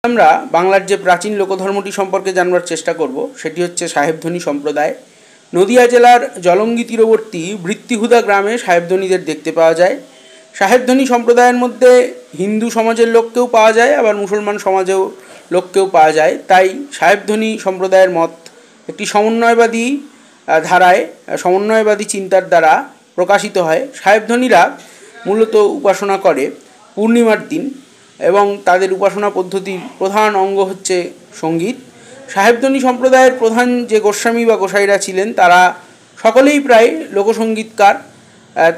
আমরা বাংলার যে প্রাচীন লোকধর্মটি সম্পর্কে জানবার চেষ্টা করব সেটি হচ্ছে সাহেবধ্বনি সম্প্রদায়। নদিয়া জেলার জলঙ্গি তীরবর্তী বৃত্তিহুদা গ্রামে সাহেবধ্বনিদের দেখতে পাওয়া যায়। সাহেবধ্বনি সম্প্রদায়ের মধ্যে হিন্দু সমাজের লোককেও পাওয়া যায়, আবার মুসলমান সমাজেও লোককেও পাওয়া যায়। তাই সাহেবধ্বনি সম্প্রদায়ের মত একটি সমন্বয়বাদী ধারায়, সমন্বয়বাদী চিন্তার দ্বারা প্রকাশিত হয়। সাহেবধ্বনিরা মূলত উপাসনা করে পূর্ণিমার দিন এবং তাদের উপাসনা পদ্ধতির প্রধান অঙ্গ হচ্ছে সঙ্গীত। সাহেবধ্বনি সম্প্রদায়ের প্রধান যে গোস্বামী বা গোসাইরা ছিলেন তারা সকলেই প্রায় লোকসঙ্গীতকার।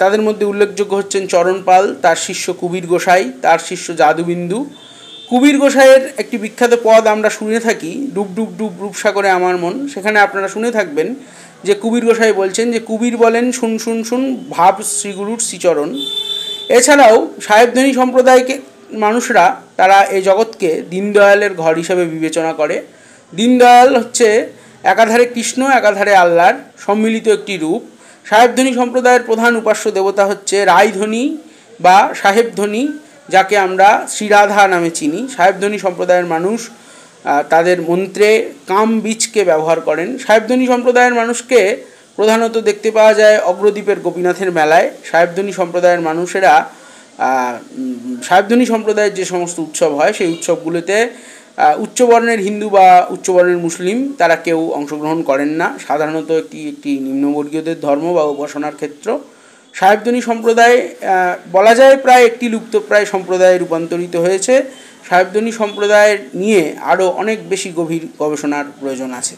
তাদের মধ্যে উল্লেখযোগ্য হচ্ছেন চরণ পাল, তার শিষ্য কুবীর গোসাই, তার শিষ্য যাদুবিন্দু। কুবীর গোসাইয়ের একটি বিখ্যাত পদ আমরা শুনে থাকি, ডুব ডুব ডুব রূপসাগরে আমার মন। সেখানে আপনারা শুনে থাকবেন যে কুবীর গোসাই বলছেন যে কুবীর বলেন শুন শুন শুন ভাব শ্রীগুরুর শ্রীচরণ। এছাড়াও সাহেবধ্বনি সম্প্রদায়কে মানুষরা তারা এই জগৎকে দীনদয়ালের ঘর হিসাবে বিবেচনা করে। দীনদয়াল হচ্ছে একাধারে কৃষ্ণ একাধারে আল্লাহর সম্মিলিত একটি রূপ। সাহেবধ্বনি সম্প্রদায়ের প্রধান উপাস্য দেবতা হচ্ছে রায়ধ্বনি বা সাহেবধ্বনি, যাকে আমরা শ্রীরাধা নামে চিনি। সাহেবধ্বনি সম্প্রদায়ের মানুষ তাদের মন্ত্রে কাম বীজকে ব্যবহার করেন। সাহেবধ্বনি সম্প্রদায়ের মানুষকে প্রধানত দেখতে পাওয়া যায় অগ্রদ্বীপের গোপীনাথের মেলায়। সাহেবধ্বনি সম্প্রদায়ের মানুষেরা সাহেবধ্বনি সম্প্রদায়ের যে সমস্ত উৎসব হয় সেই উৎসবগুলোতে উচ্চবর্ণের হিন্দু বা উচ্চবর্ণের মুসলিম তারা কেউ অংশগ্রহণ করেন না। সাধারণত একটি নিম্নবর্গীয়দের ধর্ম বা উপাসনার ক্ষেত্র। সাহেবধ্বনি সম্প্রদায় বলা যায় প্রায় একটি লুপ্তপ্রায় সম্প্রদায়ে রূপান্তরিত হয়েছে। সাহেবধ্বনি সম্প্রদায় নিয়ে আরও অনেক বেশি গভীর গবেষণার প্রয়োজন আছে।